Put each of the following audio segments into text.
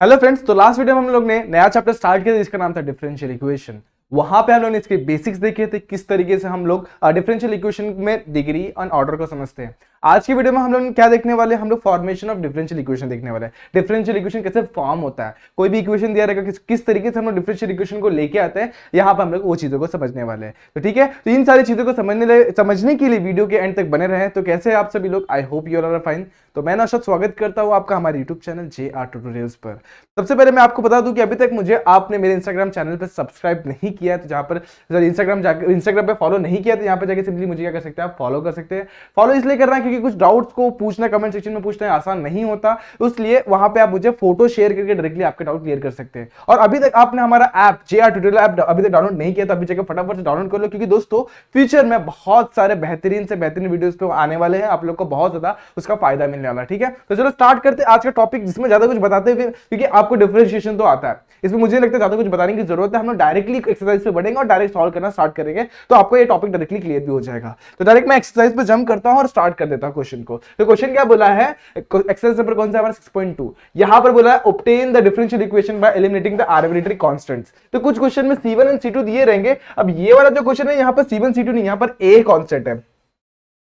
Hello friends, तो last video में हम लोग ने नया चैप्टर स्टार्ट किया जिसका नाम था डिफरेंशियल इक्वेशन। वहां पे हम लोग ने इसके बेसिक्स देखे थे, किस तरीके से हम लोग डिफरेंशियल इक्वेशन में डिग्री और ऑर्डर को समझते हैं। आज की वीडियो में हम लोग क्या देखने वाले हैं, हम लोग फॉर्मेशन ऑफ डिफरेंशियल इक्वेशन देखने वाले हैं। डिफरेंशियल इक्वेशन कैसे फॉर्म होता है, कोई भी इक्वेशन दिया रहेगा किस तरीके से हम लोग डिफरेंशियल इक्वेशन को लेके आते हैं, यहाँ पर हम लोग वो चीजों को समझने वाले हैं। तो ठीक है, तो इन सारी चीजों को समझने के लिए वीडियो के एंड तक बने रहे। तो कैसे आप सभी लोग, I hope you are fine. तो मैं नौशाद स्वागत करता हूं आपका हमारे यूट्यूब चैनल JR ट्यूटोरियल्स पर। सबसे पहले मैं आपको बता दूं कि अभी तक मुझे आपने मेरे इंस्टाग्राम चैनल पर सब्सक्राइब नहीं किया है, तो जहां पर इंस्टाग्राम पे फॉलो नहीं किया, तो यहाँ पे जाके सिंपली मुझे क्या कर सकते हैं, आप फॉलो कर सकते हैं। फॉलो इसलिए करना है क्योंकि कुछ डाउट्स को पूछना कमेंट सेक्शन में पूछना आसान नहीं होता, इसलिए वहां पे आप मुझे फोटो शेयर करके डायरेक्टली आपके डाउट क्लियर कर सकते हैं। और अभी तक आपने हमारा ऐप JR ट्यूटोरियल ऐप अभी तक डाउनलोड नहीं किया, तो अभी जाकर फटाफट से डाउनलोड कर लो, क्योंकि दोस्तों फ्यूचर में बहुत सारे बेहतरीन से बेहतरीन वीडियोस पे आने वाले हैं, आप लोग को बहुत ज्यादा उसका फायदा मिलने वाला है। ठीक है, तो चलो स्टार्ट करते हैं आज का टॉपिक, जिसमें ज्यादा कुछ बताते हुए, क्योंकि आपको डिफरेंशिएशन तो आता है, इसमें मुझे लगता है ज्यादा कुछ बताने की जरूरत है। हम लोग डायरेक्टली एक्सरसाइज पे बढ़ेंगे और डायरेक्ट सॉल्व करना स्टार्ट करेंगे, तो आपको ये टॉपिक डायरेक्टली क्लियर भी हो जाएगा। तो डायरेक्ट मैं एक्सरसाइज पे जंप करता हूं और स्टार्ट कर देता हूं क्वेश्चन को। तो क्वेश्चन क्या बोला है, एक्सरसाइज नंबर कौन सा हमारा 6.2। यहां पर बोला है obtain the differential equation by eliminating the arbitrary constants. तो कुछ क्वेश्चन में C1 और C2 दिए रहेंगे। अब ये वाला जो क्वेश्चन है, यहां पर C1 C2 नहीं, यहां पर A कांस्टेंट है।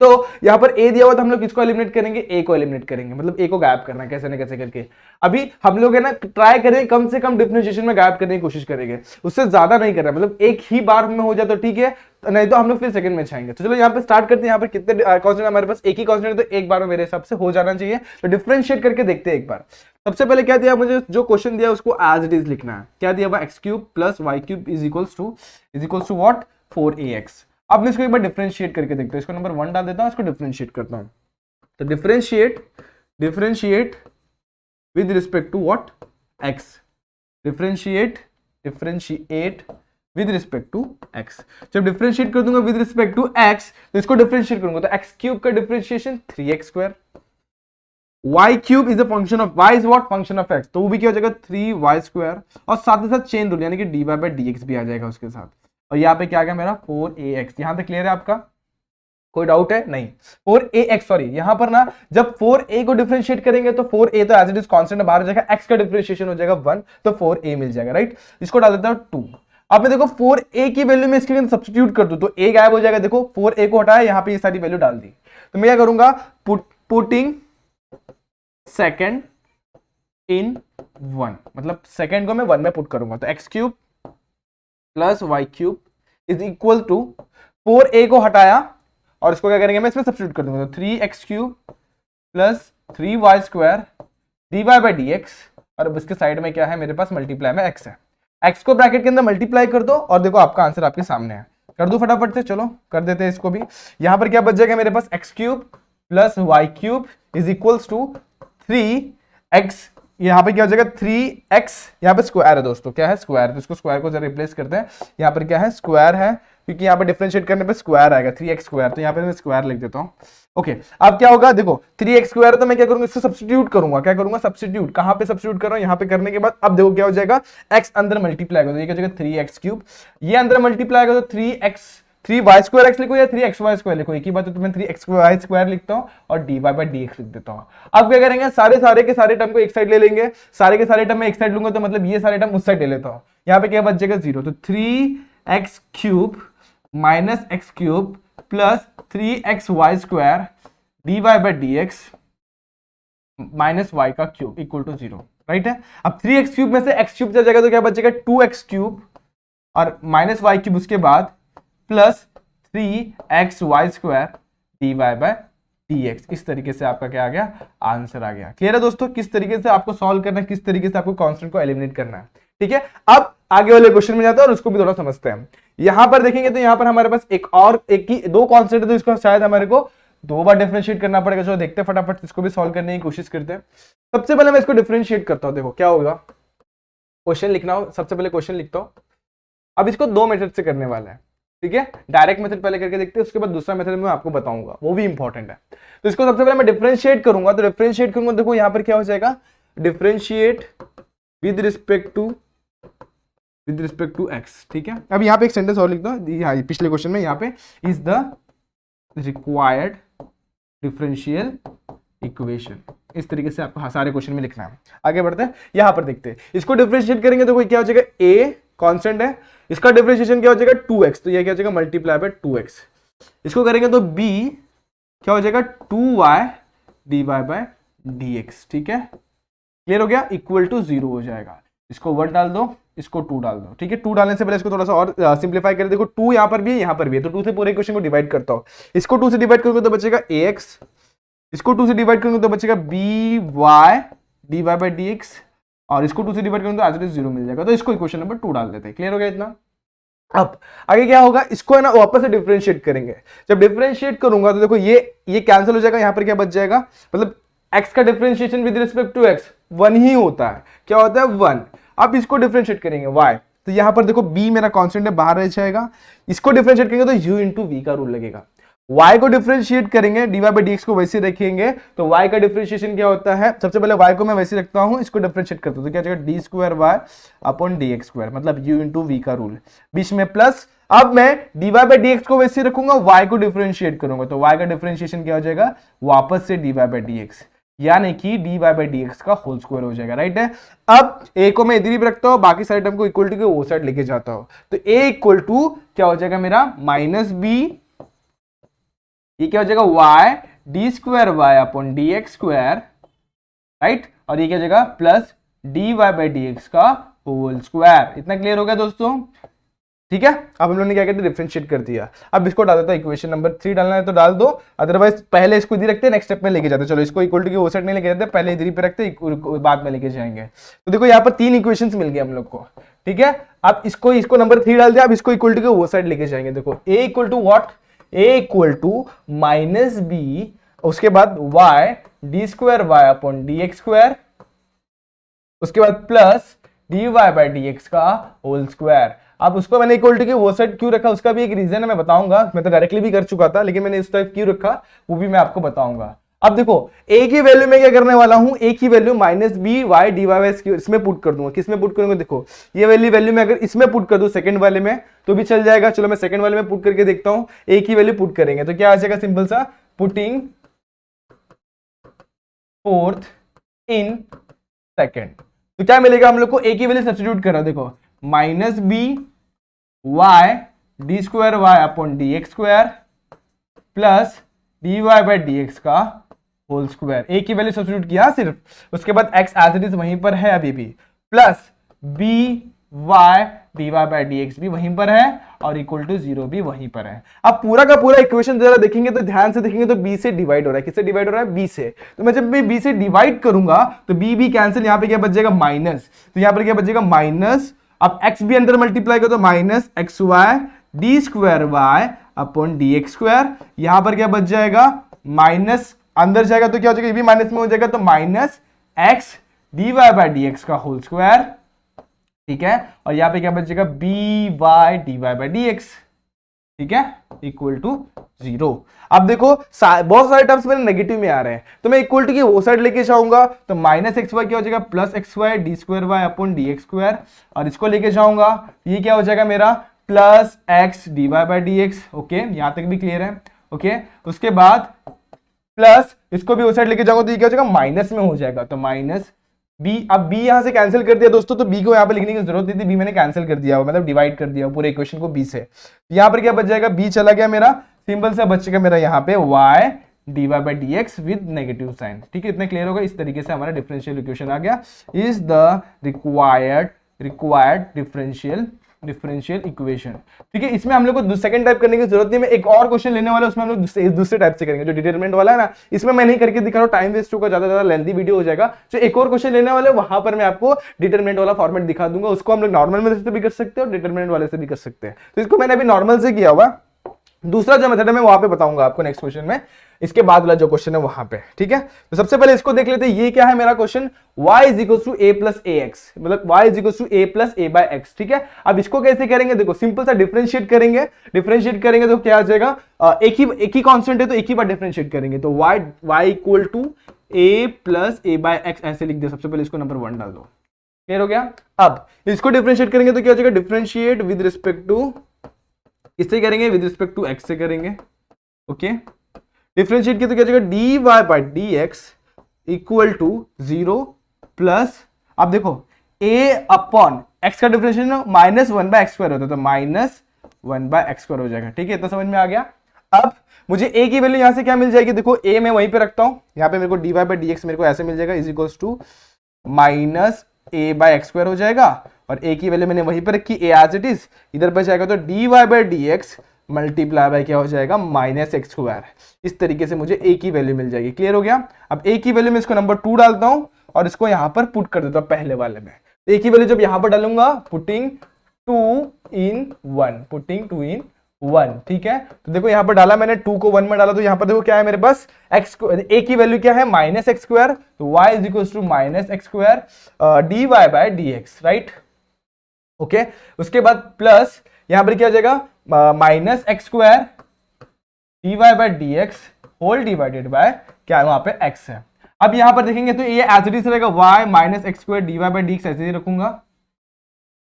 तो यहां पर A दिया हुआ, तो हम लोग किसको एलिमिनेट करेंगे, A को एलिमिनेट करेंगे, मतलब A को गायब करना, कैसे ना कैसे करके। अभी हम लोग है ना ट्राई करें कम से कम डिफरेंशिएशन में गायब करने की कोशिश करेंगे, उससे ज्यादा नहीं करना, मतलब एक ही बार में हो जाए तो ठीक है, नहीं तो हम लोग फिर सेकंड में छाएंगे। तो चलो यहाँ पे स्टार्ट करते हैं। यहाँ पर कितने कांस्टेंट हमारे पास, एक ही कांस्टेंट, तो एक बार में मेरे हिसाब से हो जाना चाहिए। तो डिफरेंशिएट करके देखते हैं एक बार। सबसे पहले क्या दिया मुझे, जो क्वेश्चन दिया उसको एज इट इज लिखना है। क्या दिया हुआ, x³ + y³ is equals to what, 4ax। अब मैं इसको एक बार डिफरेंशिएट करके देखते हैं। इसको नंबर 1 डाल देता हूं, इसको डिफरेंशिएट करता हूं। तो differentiate with respect to what, x। Differentiate with respect to x। जब डिफरेंशिएट कर दूंगा विद रिस्पेक्ट टू x, तो इसको डिफरेंशिएट करूंगा, तो x³ का differentiation 3x²। y³ is the function of y is what, function of x, तो वो भी क्या हो जाएगा 3y², और साथ ही साथ चेन रूल यानी कि dy/dx भी आ जाएगा उसके साथ। और यहाँ पे क्या आ गया मेरा 4ax। यहां तक क्लियर है आपका, कोई डाउट है नहीं। 4ax, सॉरी यहां पर ना जब 4a को डिफरेंशिएट करेंगे तो 4a तो एज इट इज कांस्टेंट बाहर हो जाएगा, x का डिफरेंशिएशन हो जाएगा 1, तो 4a मिल जाएगा, राइट। इसको डाल देता हूं 2। अब मैं देखो 4a की वैल्यू में इसके अंदर सब्स्टिट्यूट कर दूं तो a गायब हो जाएगा। देखो 4a को हटाया, यहां पे ये सारी वैल्यू डाल दी, तो मैं क्या करूंगा, पुटिंग सेकेंड इन 1, मतलब सेकेंड को मैं 1 में पुट करूंगा, तो x³ + y³ is equal to 4a को हटाया और इसको क्या करेंगे, मैं इसमें सब्स्टिट्यूट कर दूंगा, तो 3x³ + 3y² dy/dx, और अब इसके साइड में क्या है मेरे पास, मल्टीप्लाई में x है। x को ब्रैकेट के अंदर मल्टीप्लाई कर दो और देखो आपका आंसर आपके सामने है। कर दो फटाफट से, चलो कर देते हैं इसको भी। यहां पर क्या बच जाएगा मेरे पास, x³ + y³ is equals to 3x, यहाँ पे क्या हो जाएगा 3x, यहाँ पे स्क्वायर है दोस्तों, क्या है स्क्वायर, तो इसको स्क्वायर को जरा रिप्लेस करते हैं। यहाँ पर क्या है, स्क्वायर है, क्योंकि यहाँ पे डिफरेंशिएट करने पे स्क्वायर आएगा 3x², तो यहाँ पे मैं स्क्वायर लिख देता हूँ। ओके, अब क्या होगा, देखो 3x², तो मैं क्या करूंगा, इसको सब्स्टिट्यूट करूंगा। क्या करूंगा, सब्स्टिट्यूट, कहां पे सब्स्टिट्यूट कर रहा हूं, यहाँ पे करने के बाद अब देखो क्या हो जाएगा, x अंदर मल्टीप्लाई करो, ये क्या हो जाएगा 3x³, ये अंदर मल्टीप्लाई करो, 3y²x लिखो या 3xy² लिखो, एक ही बात है, तो मैं 3xy² लिखता हूँ और dy/dx लिख देता हूँ। अब क्या करेंगे, सारे के सारे टर्म को एक साइड ले लेंगे, सारे के सारे टर्म में एक साइड लूंगा, तो मतलब ये सारे टर्म उस साइड ले लेता हूँ। यहाँ पे क्या बच जाएगा 0, तो 3x³ - x³ + 3xy² dy/dx - y³ equal to 0, right है। अब 3x³ में से x³ चला जाएगा, तो क्या बचेगा 2x³ और -y³ उसके बाद प्लस 3xy² dy/dx। इस तरीके से आपका क्या आ गया, आंसर आ गया। क्लियर है दोस्तों, किस तरीके से आपको सॉल्व करना है, किस तरीके से आपको कांस्टेंट को एलिमिनेट करना है। ठीक है, अब आगे वाले क्वेश्चन में जाते हैं और उसको भी थोड़ा समझते हैं। यहां पर देखेंगे तो यहां पर हमारे पास एक ही दो कांस्टेंट है, तो इसको शायद हमारे को 2 बार डिफरेंशिएट करना पड़ेगा। चलो देखते हैं फटाफट, इसको भी सॉल्व करने की कोशिश करते हैं। सबसे पहले मैं इसको डिफरेंशिएट करता हूं, देखो क्या होगा, क्वेश्चन लिखना हो, सबसे पहले क्वेश्चन लिखता हूं। अब इसको 2 मेथड से करने वाला है, ठीक है। डायरेक्ट मेथड पहले करके देखते हैं, उसके बाद दूसरा मेथड मैं आपको बताऊंगा, वो भी इंपॉर्टेंट है। तो इसको सबसे पहले मैं डिफरेंशिएट करूंगा, तो डिफरेंशिएट करूंगा, देखो यहां पर क्या हो जाएगा, differentiate with respect to x, ठीक है। अब यहाँ पे एक सेंटेंस और लिख दो, पिछले क्वेश्चन में यहाँ पे is the required differential equation, इस तरीके से आपको सारे क्वेश्चन में लिखना है। आगे बढ़ते हैं, यहां पर देखते हैं इसको डिफरेंशिएट करेंगे तो कोई क्या हो जाएगा, a कांस्टेंट है, इसका डिफरेंशिएशन क्या हो जाएगा 2x, तो ये क्या हो जाएगा मल्टीप्लाई बाय 2x। इसको करेंगे तो b क्या हो जाएगा 2y dy बाय dx। ठीक है, क्लियर हो गया, इक्वल टू 0 हो जाएगा। इसको 1 डाल दो, इसको 2 डाल दो। ठीक है, 2 डालने से पहले इसको थोड़ा सा और सिंप्लीफाई कर देखो, 2 यहां पर भी है, यहां पर भी है, तो 2 से पूरे इक्वेशन को डिवाइड करता हूं। इसको 2 से डिवाइड करोगे तो बचेगा ax, इसको 2 से डिवाइड करोगे तो बचेगा by dy बाय dx, और इसको 2 से डिवाइड करोगे तो आज 0 मिल जाएगा। तो इसको इक्वेशन नंबर 2 डाल देते हैं। क्लियर हो गया इतना। अब आगे क्या होगा, इसको है ना वापस से डिफरेंशिएट करेंगे। जब डिफरेंशिएट करूंगा तो देखो ये कैंसिल हो जाएगा, यहां पर क्या बच जाएगा, मतलब x का differentiation with respect to x 1 ही होता है। क्या होता है 1। अब इसको डिफरेंशिएट करेंगे y, तो यहां पर देखो b मेरा कांस्टेंट है, बाहर रह जाएगा। इसको डिफरेंशिएट करेंगे तो u इंटू वी का रूल लगेगा। y को डिफरेंशिएट करेंगे, dy बाई dx को वैसे रखेंगे, तो y का डिफरेंशिएशन क्या होता है, सबसे पहले y को मैं वैसे रखता हूं, इसको डिफरेंशिएट करता हूं तो क्या जाएगा d square y upon d x square, मतलब u इंटू वी का रूल, बीच में प्लस। अब मैं dy बाई dx को वैसे रखूंगा, y को डिफरेंशिएट करूंगा, तो y का डिफरेंशिएशन क्या हो जाएगा वापस से dy बाई dx, यानी कि dy बाई dx का होल स्क्वायर हो जाएगा। राइट है। अब a को मैं इधर ही रखता हूं, बाकी सारे टर्म को इक्वल टू के वो साइड लेके जाता हूं, तो a इक्वल टू क्या हो जाएगा मेरा माइनस बी, ये क्या हो जाएगा y d square y upon d x square, right, और ये क्या हो जाएगा plus d y by d x का होल स्क्वायर। इतना क्लियर हो गया दोस्तों। ठीक है, अब हम लोगों ने क्या कहते हैं डिफरेंशिएट कर दिया। अब इसको डाल देता हूं, इक्वेशन नंबर 3 डालना है तो डाल दो, अदरवाइज पहले इसको इधर रखते हैं, नेक्स्ट स्टेप में लेके जाते हैं। चलो इसको इक्वल टू की वो साइड नहीं लेके जाते, पहले इधर ही पे रखते हैं, बाद में लेके जाएंगे। तो देखो यहाँ पर 3 इक्वेशंस मिल गए हम लोग को। ठीक है, अब इसको नंबर 3 डाल दिया, अब इसको इक्वल टू के वो साइड लेके जाएंगे। देखो a equal to what, a equal to minus b, उसके बाद y d square y upon d x square, उसके बाद plus d y by d x का होल स्क्वायर। अब उसको मैंने इक्वल टू के वो साइड क्यों रखा, उसका भी एक रीजन है, मैं बताऊंगा। मैं तो डायरेक्टली भी कर चुका था, लेकिन मैंने इस टाइप क्यों रखा वो भी मैं आपको बताऊंगा। अब देखो a की वैल्यू में क्या करने वाला हूं, a की value minus b y d y इसमें पुट कर दूंगा। किसमें पुट करूंगा, देखो ये वैल्यू मैं अगर इसमें पुट कर दूं सेकंड वाले में तो भी चल जाएगा। चलो मैं सेकंड वाले में पुट करके देखता हूं, a की वैल्यू पुट करेंगे तो क्या आ जाएगा, सिंपल सा पुटिंग फोर्थ इन सेकंड, तो क्या मिलेगा हम लोग को, a की वैल्यू सब्स्टिट्यूट करा, देखो minus b y d square y upon d x square plus d y by d x का होल स्क्वायर। ए की वैल्यू सब्स्टिट्यूट किया सिर्फ, उसके बाद x एज इट इज वहीं पर है अभी भी, plus b y d y by d x भी वहीं पर है और इक्वल टू 0 भी वहीं पर है। अब पूरा का पूरा इक्वेशन जरा देखेंगे तो ध्यान से देखेंगे तो b से डिवाइड हो रहा है। किससे डिवाइड हो रहा है, b से। तो मैं जब भी b से डिवाइड करूंगा तो b कैंसिल, यहां पे क्या बच जाएगा माइनस, तो यहां पर क्या बचेगा माइनस, अब x भी अंदर मल्टीप्लाई करो तो minus x y d square y upon d x square, यहां पर क्या बच जाएगा माइनस, अंदर जाएगा तो क्या हो जाएगा, ये भी माइनस में हो जाएगा, तो minus x d y by d x का होल स्क्वायर। ठीक है, और यहां पे क्या बचेगा b y d y by d x, ठीक है, इक्वल टू 0। अब देखो बहुत सारे टर्म्स मेरे नेगेटिव में आ रहे हैं, तो मैं इक्वल टू की वो साइड लेके जाऊंगा तो माइनस एक्स वाई क्या हो जाएगा plus x y d square y upon d x square, और इसको लेके जाऊंगा ये क्या हो जाएगा मेरा plus x d y by d x. Okay, यहां तक भी क्लियर है। ओके, उसके बाद प्लस इसको भी वो साइड लेके जाऊंगा तो ये क्या हो जाएगा माइनस में हो जाएगा, तो माइनस बी, अब b यहां से कैंसिल कर दिया दोस्तों, तो b को यहां पे लिखने की जरूरत नहीं थी, b मैंने कैंसिल कर दिया, मतलब डिवाइड कर दिया पूरे इक्वेशन को b से। यहां पर क्या बच जाएगा, b चला गया मेरा, सिंपल सा बचेगा मेरा यहां पे y d y by d x with negative sign. ठीक है, इतना क्लियर होगा। इस तरीके से हमारा डिफरेंशियल इक्वेशन आ गया, is the required differential equation. ठीक है, इसमें हम लोग को सेकंड टाइप करने की जरूरत नहीं है, मैं एक और क्वेश्चन लेने वाला उसमें हम लोग दूसरे टाइप से करेंगे, जो डिटरमिनेंट वाला है ना, इसमें मैं नहीं करके दिखा रहा हूं, टाइम वेस्ट होगा, ज्यादा लेंथी वीडियो हो जाएगा। जो एक और क्वेश्चन लेने वाले वहां पर मैं आपको डिटरमिनेंट वाला फॉर्मेट दिखा दूंगा, उसको हम लोग नॉर्मल मेथड से भी कर सकते हैं और डिटरमिनेंट वाले से भी कर सकते हैं। तो इसको मैंने अभी नॉर्मल से किया हुआ, दूसरा जो मेथड है मैं वहां पे बताऊंगा आपको नेक्स्ट क्वेश्चन में, इसके बाद वाला जो क्वेश्चन है वहां पे। ठीक है, तो सबसे पहले इसको देख लेते हैं, ये क्या है मेरा question, y is equal to a plus a x, मतलब y is equal to a plus a by x. ठीक है, अब इसको कैसे करेंगे, देखो सिंपल सा डिफरेंशिएट करेंगे तो क्या आ जाएगा, एक ही कांस्टेंट है तो एक ही बार डिफरेंशिएट करेंगे, तो y equal to a plus a by x ऐसे लिख दे। सबसे पहले इसको नंबर 1 डाल दो, क्लियर हो गया। अब इसको डिफरेंशिएट करेंगे तो क्या हो जाएगा, डिफरेंशिएट विद रिस्पेक्ट टू, इससे करेंगे विद रिस्पेक्ट टू x से करेंगे। ओके, डिफरेंशिएट किया तो क्या हो जाएगा dy by d x equal to 0 plus, अब देखो a अपॉन x का डिफरेंशिएशन माइनस 1/x² होता है, तो माइनस 1/x² हो जाएगा। ठीक है, तो समझ में आ गया। अब मुझे a की वैल्यू यहां से क्या मिल जाएगी, देखो a मैं वहीं पे रखता हूं, यहां पे मेरे को dy/dx मेरे को ऐसे मिल जाएगा, is equals to minus a/x² हो जाएगा, और a की वैल्यू मैंने वहीं पे रखी, a एज इट इज, इधर पर जाएगा तो dy/dx मल्टीप्लाई बाय क्या हो जाएगा, -x²। इस तरीके से मुझे a की वैल्यू मिल जाएगी। क्लियर हो गया। अब a की वैल्यू में इसको नंबर 2 डालता हूं और इसको यहां पर पुट कर देता हूं पहले वाले में। a की वैल्यू जब यहां पर डालूंगा, पुटिंग 2 in 1, पुटिंग 2 in 1। ठीक है, तो देखो यहां पर डाला मैंने, 2 को 1 में डाला, तो यहां पर देखो क्या है मेरे पास, a की वैल्यू क्या है, -x², तो y is equal to -x² dy/dx, right. Okay, उसके बाद प्लस यहां पर क्या हो जाएगा, -x² dy/dx whole divided by क्या है, वहां पे x है। अब यहां पर देखेंगे तो ये एज इट इज रहेगा, y -x² dy/dx ऐसे ही रखूंगा।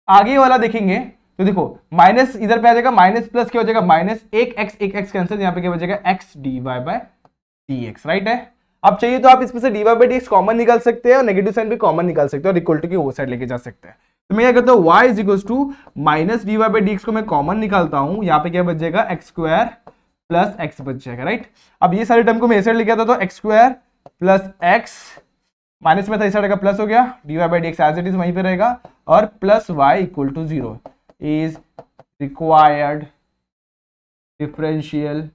आगे वाला देखेंगे तो देखो माइनस इधर पे आ जाएगा, माइनस प्लस क्या हो जाएगा, -1x कैंसिल, यहाँ पे क्या हो जाएगा, x dy/dx, राइट है। अब चाहिए तो आप इसमें से dy/dx कॉमन निकाल सकते हैं और नेगेटिव साइन भी कॉमन निकाल सकते हैं और इक्वल टू की वो साइड लेके जा सकते हैं। तो मैं क्या करता हूँ, y is equal to minus dy/dx को मैं कॉमन निकालता हूं, यहाँ पे क्या बच जाएगा, x² प्लस x बच जाएगा, राइट। अब ये सारे टर्म को मैं इस साइड लेके आता, तो x² प्लस x, माइनस में था इस साइड का प्लस हो गया, dy/dx एज इट इज वहीं पे रहेगा, और plus y equal to 0 is required differential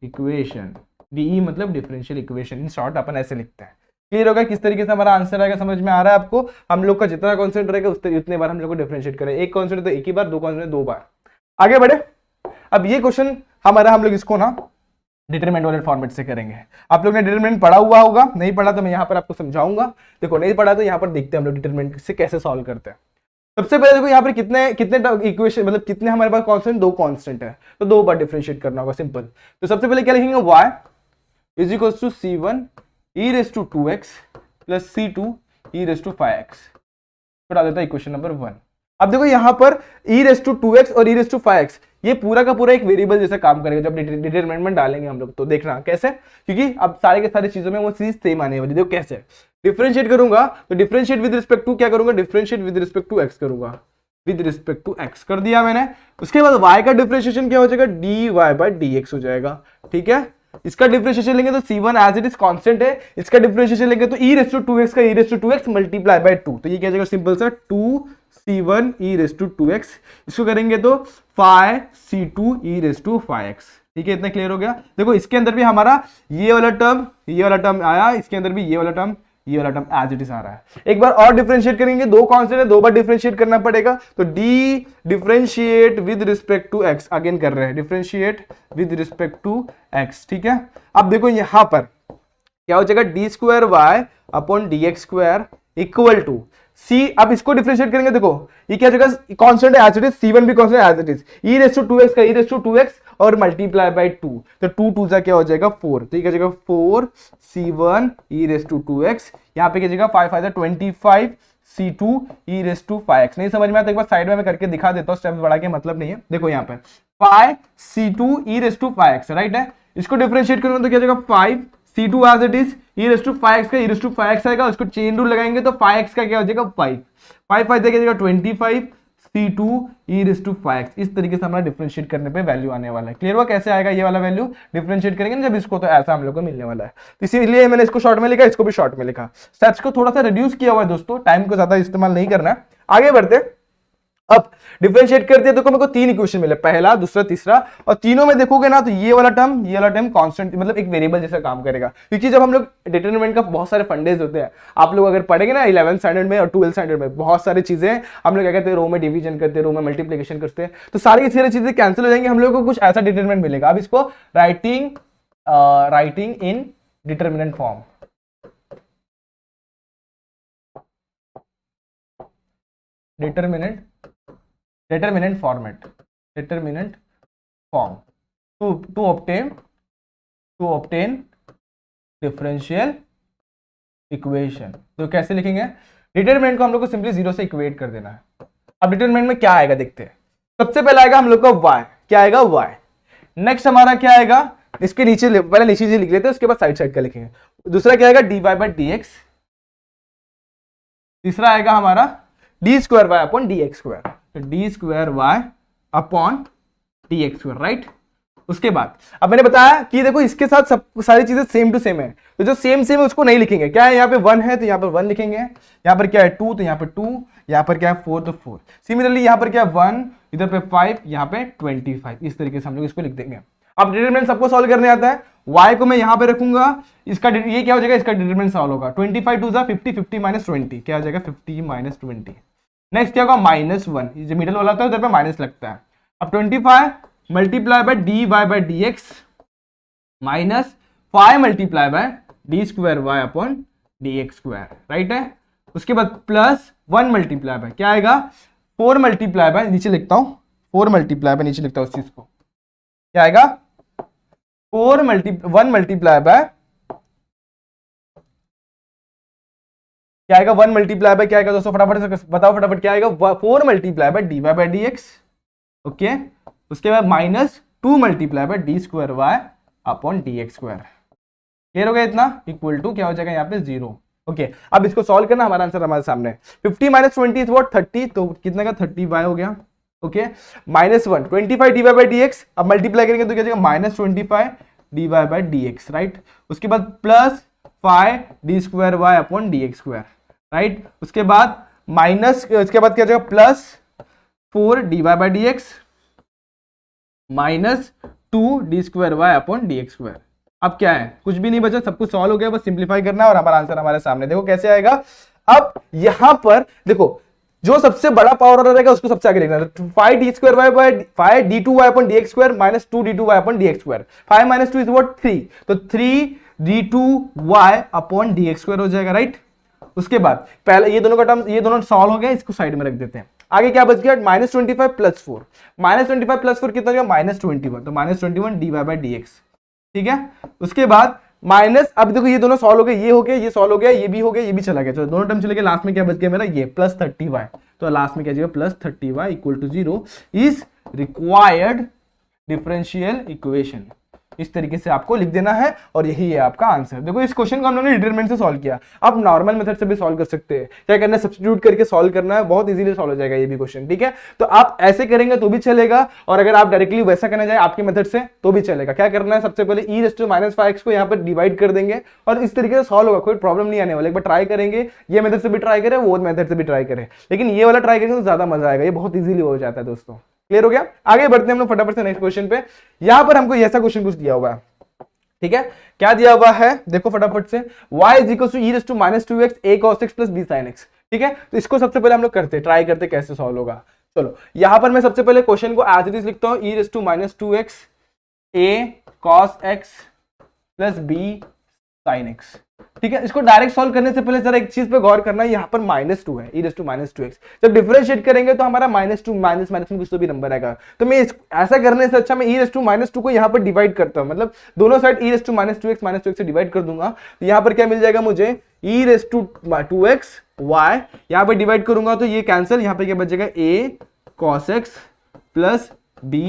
equation. DE मतलब डिफरेंशियल इक्वेशन, इन शॉर्ट अपन ऐसे लिखते हैं। क्लियर होगा किस तरीके से हमारा आंसर आएगा, समझ में आ रहा है आपको। हम लोग का जितना कॉन्सेंट रहेगा उतने बार हम लोग को डिफरेंशिएट करें, एक कॉन्सेंट तो एक ही बार, दो कॉन्सेंट 2 बार। आगे बढ़े। अब ये क्वेश्चन हमारा, हम लोग इसको ना डिटरमिनेंट वाले फॉर्मेट से करेंगे। आप लोग ने डिटरमिनेंट पढ़ा हुआ होगा, नहीं पढ़ा तो मैं यहाँ पर आपको समझाऊंगा। देखो नहीं पढ़ा तो यहाँ पर देखते हैं हम लोग डिटरमिनेंट से कैसे सॉल्व करते हैं। सबसे पहले देखो यहाँ पर कितने इक्वेशन, मतलब कितने हमारे पास कांस्टेंट, 2 कांस्टेंट है, तो 2 बार डिफरेंशिएट करना होगा, सिंपल। तो सबसे पहले क्या लिखेंगे, y is equal to c1 e⁻²x plus c2 e⁵x। डाल देता है इक्वेशन नंबर 1। अब देखो यहाँ पर e⁻² और e⁵x ये पूरा का पूरा एक वेरिएबल जैसा काम करेगा जब डिटरमिनेंट में डालेंगे हम लोग। तो देखना कैसे, क्योंकि अब सारे के सारे चीजों में वो चीज सेम आने वाली। देखो कैसे डिफरेंशिएट करूंगा, तो डिफरेंशिएट विद रिस्पेक्ट टू क्या करूंगा, differentiate with respect to x करूंगा, विद रिस्पेक्ट टू x कर दिया मैंने। उसके बाद y का डिफरेंशिएशन क्या हो जाएगा, dy/dx हो जाएगा। ठीक है, इसका डिफरेंशिएशन लेंगे तो c1 as it is constant है, इसका डिफरेंशिएशन लेंगे तो e⁻² का e⁻² मल्टीप्लाई बाय 2, तो ये क्या हो जाएगा, सिंपल सा 2c1 e⁻²x, इसको करेंगे तो 5c2 e⁵x। ठीक है, इतना क्लियर हो गया। देखो इसके अंदर भी हमारा ये वाला टर्म आया, इसके अंदर भी ये वाला टर्म एज इट इज आ रहा है। एक बार और डिफरेंशिएट करेंगे, 2 कांस्टेंट है, 2 बार डिफरेंशिएट करना पड़ेगा, तो d differentiate with respect to x again कर रहे हैं, differentiate with respect to x। ठीक है, अब देखो यहां पर क्या हो जाएगा, d² upon dx² equal to c। अब इसको डिफरेंशिएट करेंगे, देखो ये क्या हो जाएगा, कांस्टेंट है एज इट इज, c1 भी constant as it is, e⁻² का e⁻² और मल्टीप्लाई बाय 2, तो 2 2 जा क्या हो जाएगा 4, तो ये क्या हो जाएगा 4c1 e⁻²x, यहाँ पे क्या हो जाएगा 5 5 25 c2 e⁵x। नहीं समझ में आया तो एक बार साइड में मैं करके दिखा देता हूँ, स्टेप्स बढ़ा के मतलब नहीं है। देखो यहाँ पे 5 c2 e⁵x, राइट है, इसको डिफरेंशिएट करूंगा तो क्या हो जाएगा 5 c2 as it is, e⁵x का e⁵x आएगा, उसको चेन रूल लगाएंगे तो 5x का क्या हो जाएगा 5 5 5 देगा 25 c2 e⁵x। इस तरीके से हमारा डिफरेंशिएट करने पे वैल्यू आने वाला है। क्लियर हुआ कैसे आएगा ये वाला वैल्यू डिफरेंशिएट करेंगे ना जब इसको, तो ऐसा हम लोग को मिलने वाला है। तो इसीलिए मैंने इसको शॉर्ट में लिखा, इसको भी शॉर्ट में लिखा, स्टेप्स को थोड़ा सा रिड्यूस किया हुआ है दोस्तों, टाइम को ज्यादा इस्तेमाल नहीं करना है। आगे बढ़ते, अब डिफरेंशिएट कर दिया, देखो मेरे को 3 इक्वेशन मिले, पहला दूसरा तीसरा, और तीनों में देखोगे ना तो ये वाला टर्म कांस्टेंट मतलब एक वेरिएबल जैसा काम करेगा, क्योंकि जब हम लोग डिटरमिनेंट का बहुत सारे फंडेज होते हैं, आप लोग अगर पढ़ेंगे ना 11th स्टैंडर्ड में और 12th स्टैंडर्ड में, बहुत सारी चीजें हम लोग क्या करते हैं, रो में डिवीजन करते हैं, रो में मल्टीप्लिकेशन करते हैं, तो सारी चीजें कैंसिल हो जाएंगी, हम लोग को कुछ ऐसा डिटरमिनेंट मिलेगा। अब इसको writing in determinant form, determinant form to obtain differential equation। तो कैसे लिखेंगे, डिटरमिनेंट को हम लोग को सिंपली 0 से इक्वेट कर देना है। अब डिटरमिनेंट में क्या आएगा देखते हैं, सबसे पहले आएगा हम लोग का y, क्या आएगा y। नेक्स्ट हमारा क्या आएगा, इसके नीचे पहले नीचे लिख लेते हैं, उसके बाद साइड का लिखेंगे। दूसरा क्या आएगा dy बाई डी एक्स, तीसरा आएगा हमारा d square y upon d x square, तो d square y upon d x square, right. उसके बाद अब मैंने बताया कि देखो इसके साथ सब सारी चीजें सेम टू सेम है, तो जो सेम सेम है उसको नहीं लिखेंगे। क्या है यहाँ पे 1 है तो यहाँ पर 1 लिखेंगे, यहाँ पर क्या है 2 तो यहाँ पर 2, यहाँ पर क्या है 4 तो 4। सिमिलरली यहाँ पर क्या है 1, इधर पे 5, यहाँ पे 25, इस तरीके से हम लोग इसको लिख देंगे। अब डिटरमिनेंट सबको सॉल्व करने आता है, y को मैं यहाँ पे रखूंगा, इसका ये क्या हो जाएगा, इसका डिटरमिनेंट सॉल्व होगा 25 टू 50, 50 माइनस 20 क्या हो जाएगा 50 माइनस 20। नेक्स्ट क्या होगा -1, जो मिडिल वाला होता है उधर पे माइनस लगता है। अब 25 multiply by d y by d x minus 5 multiply by d square y upon d x square, right है। उसके बाद प्लस 1 मल्टीप्लाई बाय क्या आएगा 4 मल्टीप्लाई बाय, नीचे लिखता हूं 4 मल्टीप्लाई बाय, नीचे लिखता हूं उस चीज को, क्या आएगा 1 मल्टीप्लाई बाय क्या आएगा 1 मल्टीप्लाई बाय क्या आएगा दोस्तों, फटाफट से बताओ फटाफट क्या आएगा 4 multiply by d y by d x, okay. उसके बाद minus 2 multiply by d square y upon d x square, clear हो गया इतना, इक्वल टू क्या हो जाएगा यहाँ पे 0, ओके। अब इसको सॉल्व करना, हमारा आंसर हमारे सामने 50 माइनस 20 इज व्हाट 30, तो कितना का 30y हो गया, okay. -1 25 d y by d x, अब मल्टीप्लाई करेंगे तो क्या हो जाएगा -25 d y by d x, right. उसके बाद plus 5 d square y upon d x square, right. उसके बाद माइनस, उसके बाद क्या हो जाएगा plus 4 d y by d x minus 2 d square y upon d x square. अब क्या है, कुछ भी नहीं बचा, सब कुछ सॉल्व हो गया, बस सिंप्लीफाई करना है और हमारा आंसर हमारे सामने। देखो कैसे आएगा, अब यहां पर देखो जो सबसे बड़ा पावर ऑर्डर रहेगा उसको सबसे आगे लिखना है। 5 d square y by 5 d two y upon d x square minus 2 d two y upon d x square, 5 minus 2 is what 3, तो 3 d two y upon d x square हो जाएगा, right. उसके बाद पहले ये दोनों का टर्म, ये दोनों सॉल्व हो गया, इसको साइड में रख देते हैं। आगे क्या बच गया -25 प्लस 4, -25 प्लस 4 कितना हो गया -21, तो -21 d y by d x, ठीक है। उसके बाद माइनस, अब देखो ये दोनों सॉल्व हो गए, ये हो गया, ये सॉल्व हो गया, ये भी हो गया, ये भी चला गया, चलो दोनों टर्म चले गए, लास्ट में क्या बच गया मेरा ये +30y, तो लास्ट में क्या जाएगा +30y equal to 0 is required differential equation. इस तरीके से आपको लिख देना है और यही है आपका आंसर। देखो इस क्वेश्चन को हम लोगों ने डिटरमिनेंट से सॉल्व किया, आप नॉर्मल मेथड से भी सॉल्व कर सकते हैं। क्या करना है, सब्स्टिट्यूट करके सॉल्व करना है, बहुत इजीली सॉल्व हो जाएगा ये भी क्वेश्चन, ठीक है। तो आप ऐसे करेंगे तो भी चलेगा, और अगर आप डायरेक्टली वैसा करना जाए आपके मेथड से तो भी चलेगा। क्या करना है, सबसे पहले e−5x को यहाँ पर डिवाइड कर देंगे और इस तरीके से सॉल्व होगा, कोई प्रॉब्लम नहीं आने वाला। एक बार ट्राई करेंगे, ये मेथड से भी ट्राई करें, वो मेथड से भी ट्राई करें, लेकिन ये वाला ट्राई करेंगे तो ज्यादा मजा आएगा, ये बहुत इजीली हो जाता है दोस्तों। क्लियर हो गया, आगे बढ़ते हैं हम लोग फटाफट से नेक्स्ट क्वेश्चन पे। यहां पर हमको ऐसा क्वेश्चन कुछ दिया हुआ है, ठीक है। क्या दिया हुआ है देखो फटाफट से, y is equal to e−2x a cos x plus b sin x, ठीक है। तो इसको सबसे पहले हम लोग ट्राई करते कैसे सॉल्व होगा। चलो यहां पर मैं सबसे पहले क्वेश्चन को एज इट इज लिखता हूं, e−2x a cos x plus b sin x, ठीक है। इसको डायरेक्ट सॉल्व करने से पहले जरा एक चीज पे गौर करना, यहाँ पर -2 है, e−2x। जब डिफरेंशिएट करेंगे तो हमारा -2 माइनस में कुछ तो भी नंबर आएगा, तो मैं ऐसा करने से अच्छा मैं e−2 को यहाँ पर डिवाइड करता हूँ, मतलब दोनों साइड e−2x से डिवाइड कर दूंगा, तो यहाँ पर क्या मिल जाएगा मुझे e−2x y, यहाँ पर डिवाइड करूंगा तो ये कैंसिल, यहाँ पर क्या बचेगा a cos x plus b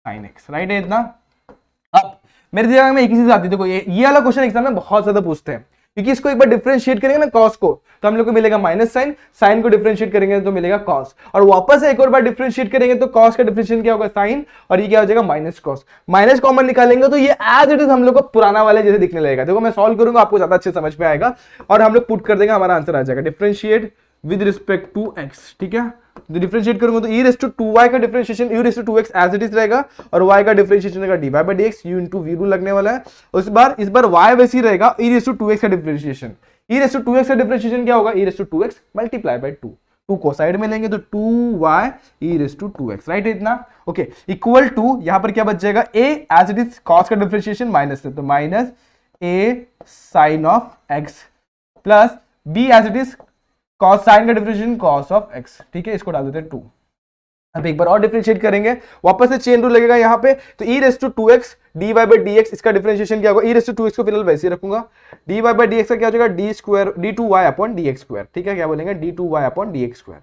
sin x, right है इतना। अब मेरे दिमाग में एक ही चीज आती है, देखो ये वाला क्वेश्चन एग्जाम में बहुत ज्यादा पूछते हैं, क्योंकि इसको एक बार डिफरेंशिएट करेंगे ना cos को, तो हम लोग को मिलेगा माइनस साइन, साइन को डिफरेंशिएट करेंगे तो मिलेगा cos, और वापस एक और बार डिफरेंशिएट करेंगे तो cos का डिफरेंशिएशन क्या होगा साइन, और ये क्या हो जाएगा माइनस cos, माइनस कॉमन निकालेंगे तो ये एज इट इज हम लोग को पुराना वाले जैसे दिखने लगेगा। देखो मैं सॉल्व करूंगा, आपको ज्यादा अच्छे समझ में आएगा, और हम लोग पुट कर देंगे, हमारा आंसर आ जाएगा differentiate with respect to x, ठीक है। तो डिफरेंशिएट करूंगा तो e⁻² का differentiation e⁻2x as it is रहेगा, और y का डिफरेंशिएशन रहेगा dy by dx, u into v rule लगने वाला है। इस बार y वैसी रहेगा, e⁻2x का डिफरेंशिएशन, e⁻2x का डिफरेंशिएशन क्या होगा e⁻2x मल्टीप्लाई बाय 2, 2 को साइड में लेंगे तो 2y e⁻2x, राइट है इतना, ओके। इक्वल टू यहां पर क्या बच जाएगा a as it is cos का डिफरेंशिएशन माइनस से, तो minus a sin of x plus b as it is cos sine का डिफरेंशिएशन cos ऑफ x, ठीक है। इसको डाल देते हैं 2। अब एक बार और डिफरेंशिएट करेंगे, वापस से चेन रूल लगेगा यहाँ पे, तो e⁻2x dy बाय dx, इसका डिफरेंशिएशन क्या होगा, e⁻2x को फिलहाल वैसे ही रखूंगा, dy बाय dx का क्या हो जाएगा d2y अपॉन dx स्क्वायर, ठीक है। क्या बोलेंगे d2y अपॉन dx स्क्वायर।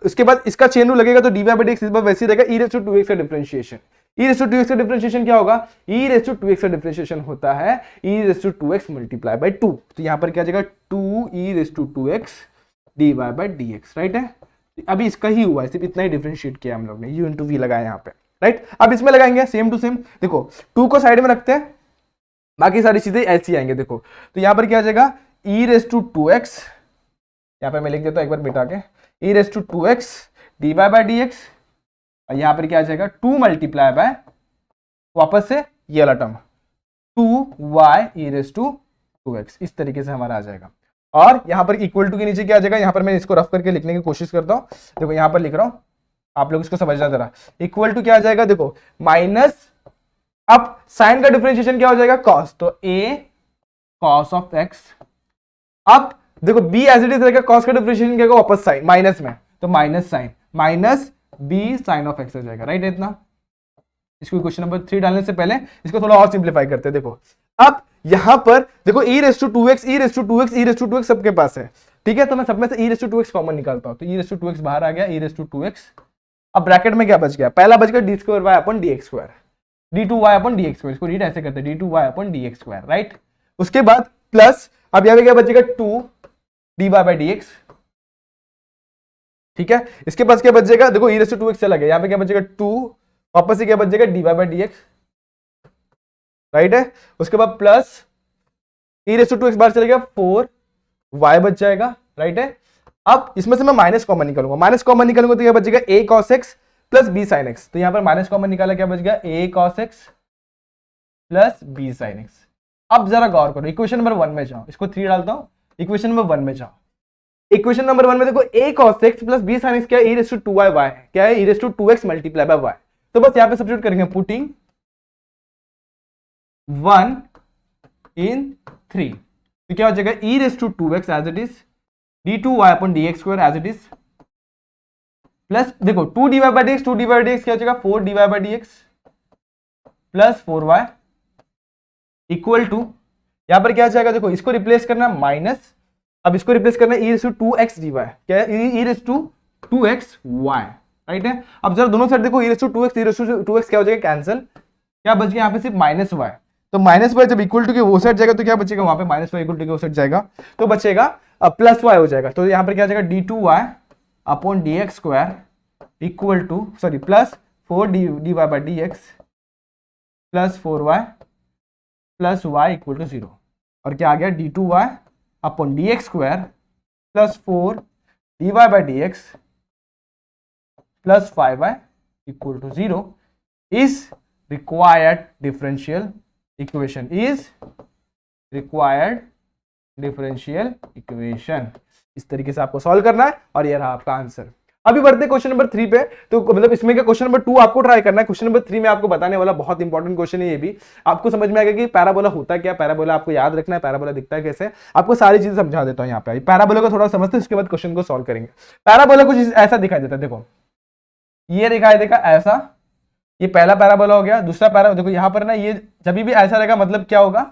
उसके बाद इसका चेन रूल लगेगा तो dy बाय dx इस बार वैसे ही रहेगा e⁻2x का differentiation, e raise to 2x का डिफरेंशिएशन क्या होगा, e रेस टू 2x का डिफरेंशिएशन होता है e raise to 2x multiply by 2, तो यहां पर क्या आ जाएगा 2e raise to 2x dy by dx, right है। अभी इसका ही हुआ है, सिर्फ इतना ही डिफरेंशिएट किया हम लोग ने, u इंटू वी लगाया यहाँ पे, राइट। अब इसमें लगाएंगे सेम टू सेम, देखो 2 को साइड में रखते हैं, बाकी सारी चीजें ऐसी आएंगे, देखो तो यहाँ पर क्या आ जाएगा e रेस टू 2x, यहाँ पे मैं लिख देता हूँ एक बार मिटा के, e raise to 2x dy by dx, और यहाँ पर क्या आ जाएगा 2 मल्टीप्लाई बाय वापस से ये वाला term 2y e raise to 2x, इस तरीके से हमारा आ जाएगा। और यहाँ पर इक्वल टू के नीचे क्या आ जाएगा, यहाँ पर मैं इसको रफ करके लिखने की कोशिश करता हूँ, देखो यहाँ पर लिख रहा हूँ, आप लोग इसको समझना जरा। इक्वल टू क्या आ जाएगा, देखो माइनस, अब साइन का डिफरेंशिएशन क्या हो जाएगा कॉस, तो a cos ऑफ x, अब देखो b एज इट इज रहेगा, कॉस का डिफरेंशिएशन क्या होगा वापस साइन माइनस में, तो minus sine minus b sine of x आ जाएगा, राइट है इतना। इसको क्वेश्चन नंबर 3 डालने से पहले इसको थोड़ा और सिंप्लीफाई करते हैं, देखो अब यहां पर देखो e raise to 2x e raise to 2x e raise to 2x सबके पास है, ठीक है, तो मैं सब में से e raise to 2x common निकालता हूं, तो e रेस टू 2x बाहर आ गया, e रेस टू 2x, अब ब्रैकेट में क्या बच गया, पहला बच गया d square y upon dx square, d2y upon dx square, इसको रीड ऐसे करते हैं d2y upon dx square, right. उसके बाद प्लस, अब यहां पे क्या बचेगा 2 dy बाय dx, ठीक है। इसके पास क्या बचेगा, देखो e रेस टू 2x चला गया, यहां पे क्या बचेगा 2, वापस से क्या बचेगा dy बाय dx, राइट है। उसके बाद plus e raise to 2x बाहर चलेगा 4y बच जाएगा, राइट है। अब इसमें से मैं माइनस कॉमन निकालूंगा, माइनस कॉमन निकालूंगा तो क्या बचेगा a cos x plus b sin x, तो यहां पर माइनस कॉमन निकाला, क्या बच गया a cos x plus b sin x। अब जरा गौर करो, इक्वेशन नंबर 1 में जाओ, इसको 3 डालता हूं, इक्वेशन नंबर 1 में जाओ, इक्वेशन नंबर 1 में देखो a cos x plus b sin x क्या है, e raise to 2y y है, क्या है e raise to 2x multiply by y, तो बस यहां पे सब्स्टिट्यूट करेंगे, पुटिंग 1 in 3, तो क्या हो जाएगा e raise to 2x as it is d2y upon dx square as it is, plus देखो 2 dy by dx, 2 dy by dx क्या हो जाएगा 4 dy by dx plus 4y equal to, यहां पर क्या आ जाएगा, देखो इसको रिप्लेस करना माइनस, अब इसको रिप्लेस करना e raise to 2x dy, क्या है e raise to 2xy, right है। अब जरा दोनों साइड देखो e raise to 2x e raise to 2x क्या हो जाएगा कैंसिल, क्या बच गया यहाँ पे सिर्फ माइनस y, तो माइनस वाई जब इक्वल टू के वो साइड जाएगा तो क्या बचेगा, वहां पे माइनस वाई इक्वल टू के वो साइड जाएगा तो बचेगा प्लस वाई हो जाएगा, तो यहाँ पर क्या आ जाएगा d2y upon dx square equal to sorry plus 4 dy by dx plus 4y plus y equal to 0, और क्या आ गया d2y upon dx square plus 4 dy by dx plus 5y equal to 0 is required differential equation, is required differential equation। इस तरीके से आपको solve करना है और ये रहा आपका आंसर। अभी बढ़ते हैं क्वेश्चन नंबर 3 पे, तो मतलब इसमें क्या क्वेश्चन नंबर 2 आपको ट्राई करना है, क्वेश्चन नंबर 3 में आपको बताने वाला बहुत इंपॉर्टेंट क्वेश्चन है, ये भी आपको समझ में आएगा कि पैराबोला होता क्या, पैराबोला आपको याद रखना है, पैराबोला दिखता है कैसे, आपको सारी चीजें समझा देता हूं। यहाँ पे पैराबोला को थोड़ा समझते हैं, उसके बाद क्वेश्चन को सॉल्व करेंगे। पैराबोला कुछ ऐसा दिखाई देता है, देखो ये दिखाई देगा ऐसा, ये पहला पैराबोला हो गया। दूसरा पैरा देखो यहाँ पर ना, ये जब भी ऐसा रहेगा मतलब क्या होगा,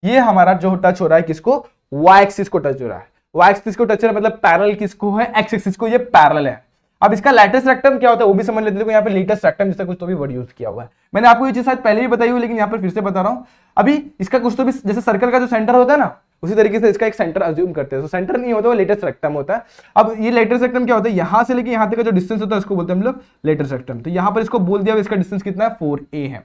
ये हमारा जो टच हो रहा है किसको, वाई एक्सिस को टच हो रहा है, वाई एक्सिस को टच हो रहा है मतलब पैरेलल किसको है, एक्स एक्सिस को, ये पैरेलल है। अब इसका लेटेस्ट रेक्टम क्या होता है वो भी समझ लेते हैं। देखो यहाँ पे लेटेस्ट रेक्टम जैसा कुछ तो भी वर्ड यूज किया हुआ है, मैंने आपको ये चीज शायद पहले भी बताई हुई, लेकिन यहाँ पर फिर से बता रहा हूँ। अभी इसका कुछ तो भी जैसे सर्कल का जो सेंटर होता है ना, उसी तरीके से इसका एक सेंटर अज्यूम करते हैं, तो सेंटर नहीं होता, वो लेटेस्ट रेक्टम होता है। अब ये लेटेस्ट रेक्टम क्या होता है, यहां से लेके यहां तक का जो डिस्टेंस होता है उसको बोलते हैं हम लोग लेटेस्ट रेक्टम। तो यहां पर इसको बोल दिया इसका डिस्टेंस कितना है, 4a है,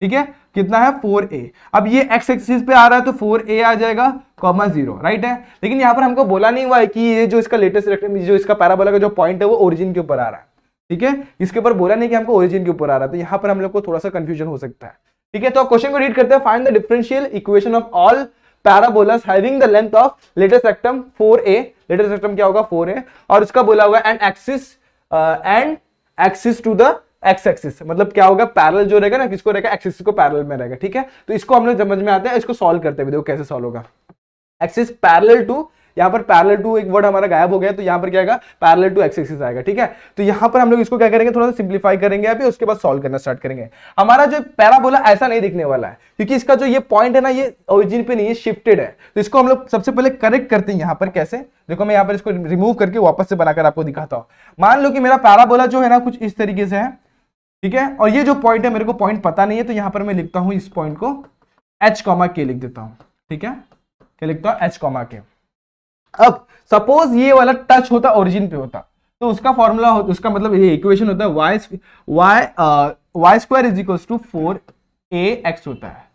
ठीक है, कितना है 4a। अब ये x एक्सिस पे आ रहा है तो 4a आ जाएगा, कॉमा 0, राइट है। लेकिन यहाँ पर हमको बोला नहीं हुआ है कि ये जो इसका लेटेस्ट रेक्टम, जो इसका पैराबोला का जो पॉइंट है वो ओरिजिन के ऊपर आ रहा है, ठीक है, इसके ऊपर बोला नहीं कि हमको ओरिजिन के ऊपर आ रहा है, तो यहाँ पर हम लोग को थोड़ा सा कंफ्यूजन हो सकता है, ठीक है। तो क्वेश्चन को रीड करते हैं, find the differential equation of all parabolas having the length of latest rectum 4a, latest rectum क्या होगा 4a, और उसका बोला हुआ and axis to the x axis, मतलब क्या होगा पैरेलल जो रहेगा ना, किसको रहेगा, एक्सिस को पैरेलल में रहेगा, ठीक है। तो इसको हम लोग समझ में आता है, इसको सॉल्व करते हुए देखो कैसे सॉल्व होगा। एक्सिस पैरेलल टू, यहाँ पर पैरेलल टू एक वर्ड हमारा गायब हो गया, तो यहाँ पर क्या आएगा, पैरेलल टू एक्स एक्सिस आएगा, ठीक है। तो यहाँ पर हम लोग इसको क्या करेंगे, थोड़ा सा सिंप्लीफाई करेंगे अभी, उसके बाद सॉल्व करना स्टार्ट करेंगे। हमारा जो पैराबोला ऐसा नहीं दिखने वाला है, क्योंकि इसका जो ये पॉइंट है ना, ये ओरिजिन पे नहीं है, शिफ्टेड है। तो इसको हम लोग सबसे पहले करेक्ट करते हैं। यहाँ पर कैसे, देखो मैं यहाँ पर इसको रिमूव करके वापस से बनाकर आपको दिखाता हूँ। मान लो कि मेरा पैराबोला जो है ना कुछ इस तरीके से है, ठीक है। और ये जो पॉइंट है मेरे को पॉइंट पता नहीं है, तो यहां पर मैं लिखता हूं इस पॉइंट को h कॉमा के लिख देता हूं। ठीक है, क्या लिखता हूं, h कॉमा के। अब सपोज ये वाला टच होता, ओरिजिन पे होता, तो उसका फॉर्मूला उसका मतलब ये इक्वेशन होता है y square is equal to 4ax होता है।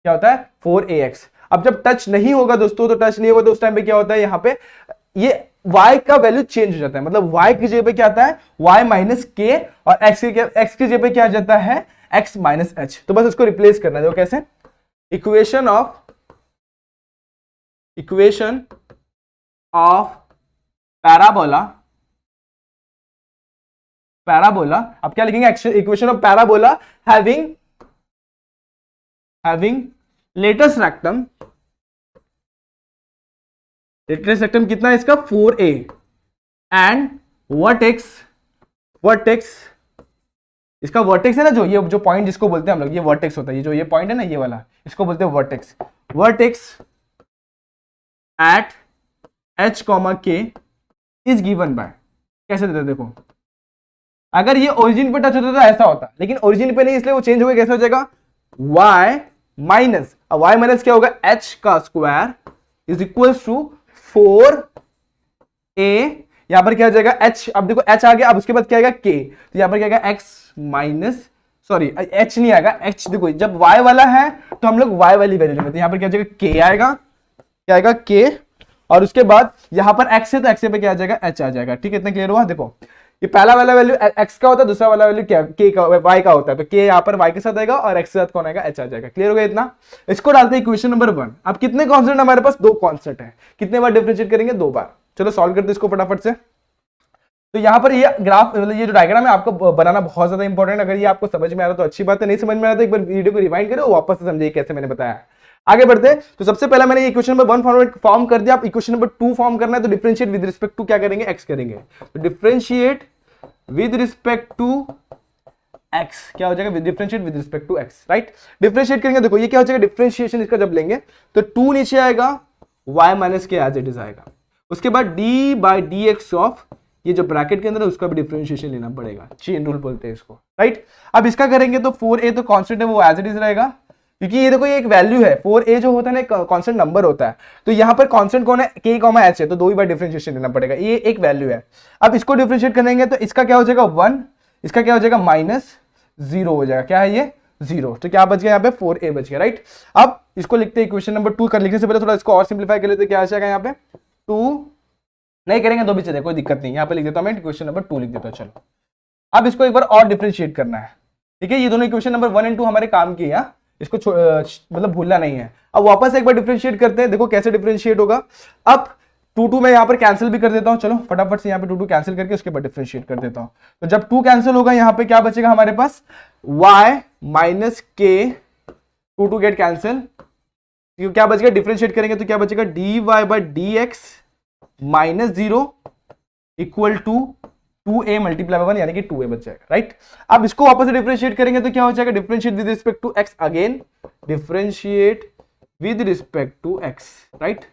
क्या होता है, 4ax। अब जब टच नहीं होगा दोस्तों, तो टच नहीं होगा तो उस टाइम पे क्या होता है, यहाँ पे ये y का वैल्यू चेंज हो जाता है। मतलब y की जगह पे क्या आता है, y माइनस के, और x की जगह पे क्या आ जाता है, x माइनस एच। तो बस उसको रिप्लेस करना है। देखो कैसे, इक्वेशन ऑफ पैराबोला, अब क्या लिखेंगे, equation of parabola having latus rectum कितना है इसका, 4a, एंड वर्टेक्स इसका वर्टेक्स है ना, जो ये जो पॉइंट जिसको बोलते हैं हम लोग, ये वर्टेक्स होता है, ये जो ये पॉइंट है ना, ये वाला, इसको बोलते हैं वर्टेक्स एट h कॉमा के इज गिवन बाय, कैसे देते हैं देखो, अगर ये ओरिजिन पे टच होता तो ऐसा होता, लेकिन ओरिजिन पे नहीं, इसलिए वो चेंज हो गया। कैसे हो जाएगा, y माइनस, अब y माइनस क्या होगा, h का square is equal to 4a, यहां पर क्या हो जाएगा h, अब देखो h आ गया, अब उसके बाद क्या आएगा k, तो यहां पर क्या आएगा x माइनस, सॉरी h नहीं आएगा, h देखो जब y वाला है तो हम लोग y वाली वैल्यू लेते हैं, यहां पर क्या जाएगा k आएगा, क्या आएगा k, और उसके बाद यहां पर x है तो x पे क्या आ जाएगा, h आ जाएगा। ठीक है, इतना क्लियर हुआ। देखो ये पहला वाला वैल्यू x का होता है, दूसरा वाला वैल्यू क्या, k का, y का होता है, तो k यहाँ पर y के साथ आएगा और x के साथ कौन आएगा, h आ जाएगा। क्लियर हो गया इतना। इसको डालते हैं इक्वेशन नंबर 1। अब कितने कांस्टेंट हमारे पास, 2 कांस्टेंट है, कितने बार डिफरेंशिएट करेंगे, 2 बार। चलो सॉल्व करते हैं इसको फटाफट से। तो यहाँ पर ये ग्राफ, मतलब ये जो डायग्राम है आपको बनाना बहुत ज्यादा इंपॉर्टेंट। अगर ये आपको समझ में आ रहा तो अच्छी बात है, नहीं समझ में आ रहा तो एक बार वीडियो को रिवाइंड करो, वापस से समझिए कैसे मैंने बताया। आगे बढ़ते हैं। तो सबसे पहला मैंने इक्वेशन नंबर 1 फॉर्म कर दिया, आप इक्वेशन नंबर 2 फॉर्म करना है, तो डिफरेंशिएट विद रिस्पेक्ट टू क्या करेंगे, x करेंगे। तो differentiate with respect to x, क्या हो जाएगा, differentiate with respect to x, right. Differentiate करेंगे, देखो ये क्या हो जाएगा, डिफरेंशिएशन इसका जब लेंगे तो 2 नीचे आएगा, y माइनस के एज इट इज आएगा। उसके बाद d by d x of, ये जो ब्रैकेट के अंदर है उसका भी डिफरेंशिएशन लेना पड़ेगा, चेन रूल बोलते हैं इसको, राइट। अब इसका करेंगे तो 4a तो कांस्टेंट है, वो एज इट इज रहेगा, क्योंकि ये देखो ये एक वैल्यू है, 4a जो होता है ना कांस्टेंट नंबर होता है, तो यहाँ पर कांस्टेंट कौन है, k, h है, तो 2 ही बार डिफरेंशिएशन लेना पड़ेगा, ये एक वैल्यू है। अब इसको डिफरेंशिएट करेंगे तो इसका क्या हो जाएगा 1, इसका क्या हो जाएगा -0 हो जाएगा, क्या है ये 0, तो क्या बच गया यहाँ पे 4a बच गया, राइट। अब इसको लिखते हैं इक्वेशन नंबर 2 कर, लिखने से पहले थोड़ा इसको और सिंप्लीफाई कर लेते हैं, क्या आ जाएगा यहाँ पे 2, नहीं करेंगे तो भी चलेगा, कोई दिक्कत नहीं, यहाँ पे लिख देता हूँ मैं इक्वेशन नंबर 2 लिख देता हूँ। चलो अब इसको एक बार और डिफरेंशिएट करना है, ठीक है। ये दोनों इक्वेशन नंबर 1 और 2 हमारे काम की है, इसको मतलब भूलना नहीं है। अब वापस एक बार डिफरेंशिएट करते हैं, देखो कैसे डिफरेंशिएट होगा। अब 2 मैं यहाँ पर कैंसिल भी कर देता हूँ, चलो फटाफट से यहाँ पे 2 कैंसिल करके उसके बाद डिफरेंशिएट कर देता हूँ। तो जब 2 कैंसिल होगा यहाँ पे क्या बचेगा हमारे पास, y माइनस के, 2 गेट कैंसिल, क्या बचेगा, डिफरेंशिएट करेंगे तो क्या बचेगा, dy by d x minus 0 equal to 2a multiply by 1, यानी कि 2a बच जाएगा, राइट। अब इसको वापस से डिफरेंशिएट करेंगे तो क्या हो जाएगा, differentiate with respect to x, again differentiate with respect to x, right.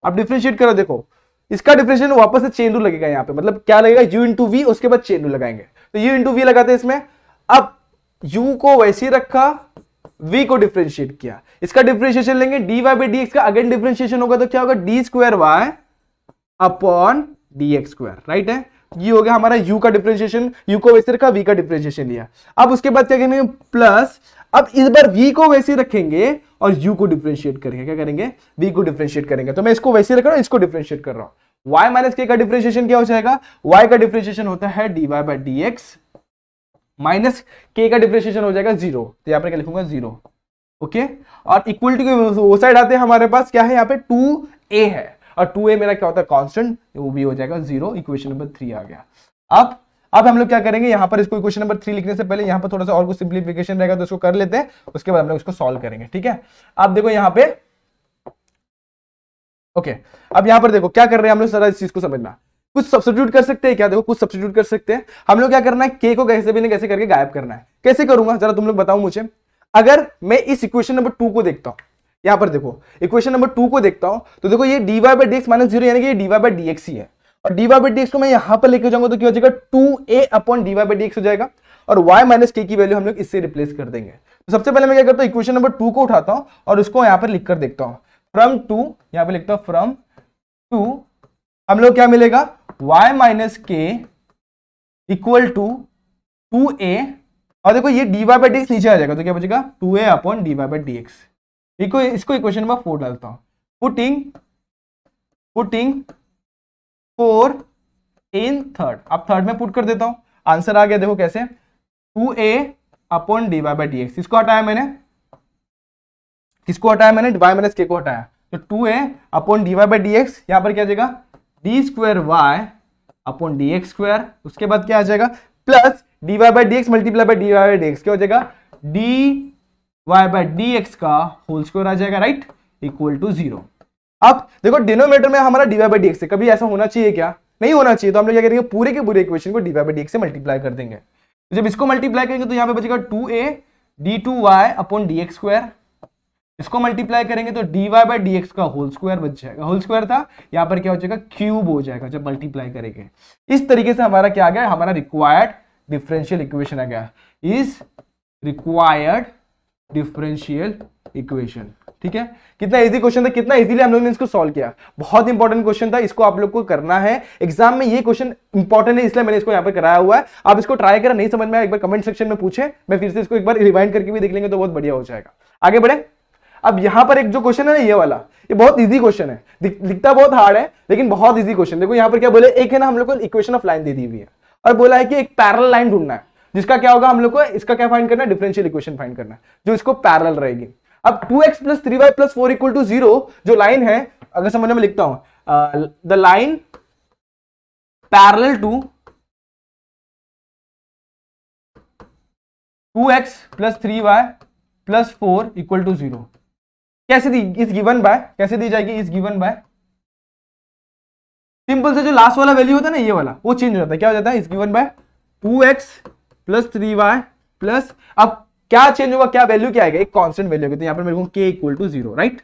अब डिफरेंशिएट करो, देखो इसका डिफरेंशिएट वापस से चेन रूल लगेगा यहाँ पे, मतलब क्या लगेगा, u इंटू वी, उसके बाद चेन रूल लगाएंगे, तो u इंटू वी लगाते हैं इसमें। अब u को वैसे ही रखा, v को डिफरेंशिएट किया, इसका डिफरेंशिएशन लेंगे, dy बाई डी एक्स का अगेन डिफरेंशिएशन होगा, तो क्या होगा, d square y upon d x square, right है। ये हो गया हमारा u का डिफरेंशिएशन, u को वैसे रखा, v का डिफरेंशिएशन लिया। अब उसके बाद क्या करेंगे, प्लस, अब इस बार v को वैसे रखेंगे और u को डिफरेंशिएट करेंगे, क्या करेंगे, v को डिफरेंशिएट करेंगे। तो मैं इसको वैसे रख रहा हूं, इसको डिफरेंशिएट कर रहा हूं। y माइनस के का डिफरेंशिएशन क्या हो जाएगा, y का डिफरेंशिएशन होता है dy by d x minus k का डिफरेंशिएशन हो जाएगा 0, तो यहां पर क्या लिखूंगा 0, ओके। और इक्वलिटी के वो साइड आते हैं, हमारे पास क्या है यहाँ पे 2a है, और 2a मेरा क्या होता है कांस्टेंट, वो भी हो जाएगा 0, इक्वेशन नंबर 3 आ गया। अब हम लोग क्या करेंगे, यहां पर इसको इक्वेशन नंबर 3 लिखने से पहले यहां पर थोड़ा सा और कुछ सिंप्लीफिकेशन रहेगा, तो इसको कर लेते हैं, उसके बाद हम लोग इसको सॉल्व करेंगे, ठीक है। अब देखो यहां पे, ओके, अब यहां पर देखो क्या कर रहे हैं हम लोग, सारा इस चीज को समझना। कुछ सब्स्टिट्यूट कर सकते हैं क्या, देखो कुछ सब्स्टिट्यूट कर सकते हैं हम लोग। क्या करना है, k को कैसे भी नहीं कैसे करके गायब करना है। कैसे करूंगा जरा तुम लोग बताओ मुझे। अगर मैं इस इक्वेशन नंबर 2 को देखता हूं, यहां पर देखो इक्वेशन नंबर 2 को देखता हूं, तो देखो ये dy by d x minus 0, यानी कि ये dy बाई डी एक्स ही है, और dy बाई डी एक्स को मैं यहां पर लेके जाऊंगा तो क्या हो जाएगा, 2a upon dy by d x हो जाएगा। और y माइनस के की वैल्यू हम लोग इससे रिप्लेस कर देंगे। तो सबसे पहले मैं क्या करता हूँ, इक्वेशन नंबर 2 को उठाता हूँ और उसको यहाँ पर लिख कर देखता हूँ। फ्रॉम 2 यहाँ पे लिखता हूँ, फ्रॉम 2 हम लोग क्या मिलेगा, y माइनस के इक्वल टू 2a, और देखो ये dy बाई डी एक्स नीचे आ जाएगा तो क्या बचेगा 2a upon dy by d x. इसको इक्वेशन नंबर 4 डालता हूं, पुटिंग 4 इन थर्ड। अब थर्ड में पुट कर देता हूं, आंसर आ गया देखो कैसे, 2a upon dy by d x. इसको हटाया मैंने, किसको हटाया मैंने, y माइनस के को हटाया, तो 2a upon dy by d x, यहां पर क्या आ जाएगा d square y upon d x square. उसके बाद क्या आ जाएगा plus d y by d x multiply by d y by d x, क्या हो जाएगा d y by d x का होल स्क्वायर आ जाएगा, राइट, इक्वल टू 0। अब देखो डिनोमिनेटर में हमारा d y by d x है, कभी ऐसा होना चाहिए क्या, नहीं होना चाहिए, तो हम लोग क्या करेंगे पूरे के पूरे इक्वेशन को d y by d x से मल्टीप्लाई कर देंगे। तो जब इसको मल्टीप्लाई करेंगे तो यहाँ पे बचेगा 2a d2y upon d x square, इसको मल्टीप्लाई करेंगे तो dy बाई डी एक्स का होल स्क्वायर बच जाएगा, होल स्क्वायर था यहाँ पर क्या हो जाएगा क्यूब हो जाएगा जब मल्टीप्लाई करेंगे। इस तरीके से हमारा क्या आ गया, हमारा रिक्वायर्ड डिफरेंशियल इक्वेशन आ गया, इज रिक्वायर्ड डिफरेंशियल इक्वेशन। ठीक है, कितना इजी क्वेश्चन था, कितना इजीली हम लोगों ने इसको सॉल्व किया, बहुत इंपॉर्टेंट क्वेश्चन था, इसको आप लोग को करना है एग्जाम में। ये क्वेश्चन इंपॉर्टेंट है इसलिए मैंने इसको यहाँ पर कराया हुआ है, आप इसको ट्राई करें, नहीं समझ में आया एक बार कमेंट सेक्शन में पूछे, मैं फिर से इसको एक बार रिवाइंड करके भी देख लेंगे तो बहुत बढ़िया हो जाएगा। आगे बढ़े। अब यहां पर एक जो क्वेश्चन है ना, ये वाला, ये बहुत इजी क्वेश्चन है, दिखता बहुत हार्ड है लेकिन बहुत इजी क्वेश्चन। देखो यहां पर क्या बोले, एक है ना हम लोग को इक्वेशन ऑफ लाइन दे दी हुई है और बोला है कि एक पैरेलल लाइन ढूंढना है जिसका क्या होगा, हम लोग को इसका क्या फाइंड करना है, डिफरेंशियल इक्वेशन फाइंड करना है जो इसको पैरेलल रहेगी। अब 2x plus 3y plus 4 equal to 0 जो लाइन है, अगर समझने में लिखता हूं, the line parallel to 2x plus 3y plus 4 equal to 0 कैसे दी, इज गिवन बाय, कैसे दी जाएगी, इज गिवन बाय, सिंपल से जो लास्ट वाला वैल्यू होता है ना, ये वाला वो चेंज हो जाता है, क्या हो जाता है, is given by 2x plus 3y plus, अब क्या चेंज होगा, क्या वैल्यू क्या आएगा, एक कांस्टेंट वैल्यू होगी, तो यहां पर मेरे को k इक्वल टू 0, राइट।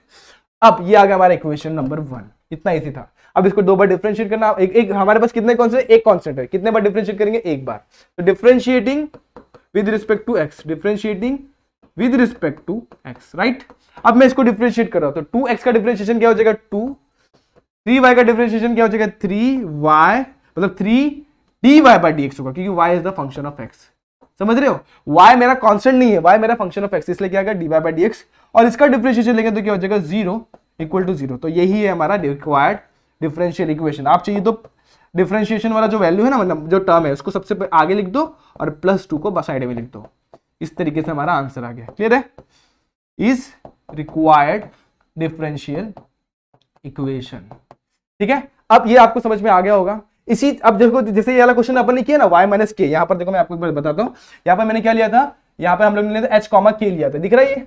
अब ये आ गया हमारा इक्वेशन नंबर 1, इतना इजी था। अब इसको दो बार डिफरेंशिएट करना, एक हमारे पास कितने कांस्टेंट, एक कांस्टेंट है, कितने बार डिफरेंशिएट करेंगे, एक बार, तो differentiating with respect to x, differentiating with respect to x, right. अब मैं इसको डिफरेंशिएट कर रहा हूं, तो 2x का डिफरेंशिएशन क्या हो जाएगा 2, 3y का डिफरेंशिएशन क्या हो जाएगा 3y, मतलब 3 dy बाई dx होगा क्योंकि y is the function of x, समझ रहे हो, y मेरा कांस्टेंट नहीं है, y मेरा फंक्शन ऑफ x, इसलिए क्या आएगा dy बाई dx, और इसका डिफरेंशिएशन लेंगे तो क्या हो जाएगा 0 इक्वल टू 0। तो यही है हमारा रिक्वायर्ड डिफरेंशियल इक्वेशन। आप चाहिए तो डिफरेंशिएशन वाला जो वैल्यू है ना, मतलब जो टर्म है उसको सबसे आगे लिख दो और प्लस 2 को साइड में लिख दो, इस तरीके से हमारा आंसर आ गया। क्लियर है, इज रिक्वायर्ड डिफरेंशियल इक्वेशन। ठीक है, अब ये आपको समझ में आ गया होगा। इसी, अब देखो जैसे ये वाला क्वेश्चन अपन ने किया ना y माइनस के, यहां पर देखो मैं आपको एक बार बताता हूं, यहां पर मैंने क्या लिया था, यहां पर हम लोग ने h कॉमा k लिया था, दिख रहा है ये।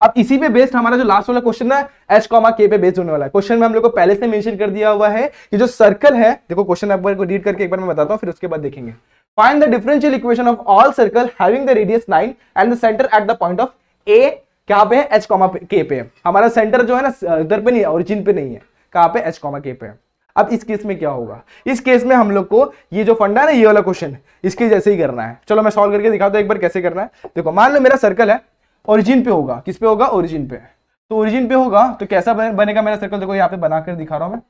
अब इसी पे बेस्ड हमारा जो लास्ट वाला क्वेश्चन है h कॉमा k पे बेस्ड होने वाला है। क्वेश्चन में हम लोग को पहले से मेंशन कर दिया हुआ है कि जो सर्कल है, देखो क्वेश्चन आप को रीड करके एक बार मैं बताता हूं, फिर उसके बाद देखेंगे। Find the differential equation of all circle having the radius 9 and the centre at the point of a, कहां पे है, h कॉमा k पे। हमारा सेंटर जो है ना इधर पे नहीं है, ओरिजिन पे नहीं है, कहां पे, h कॉमा k पे। अब इस केस में क्या होगा, इस केस में हम लोग को ये जो फंडा है ना, ये वाला क्वेश्चन, इसके जैसे ही करना है। चलो मैं सॉल्व करके दिखाता हूं एक बार कैसे करना है। देखो मान लो मेरा सर्कल है, ओरिजिन पे होगा, किस पे होगा, ओरिजिन पे, तो ओरिजिन पे होगा तो कैसा बनेगा मेरा सर्कल, देखो यहाँ पे बनाकर दिखा रहा हूं मैं,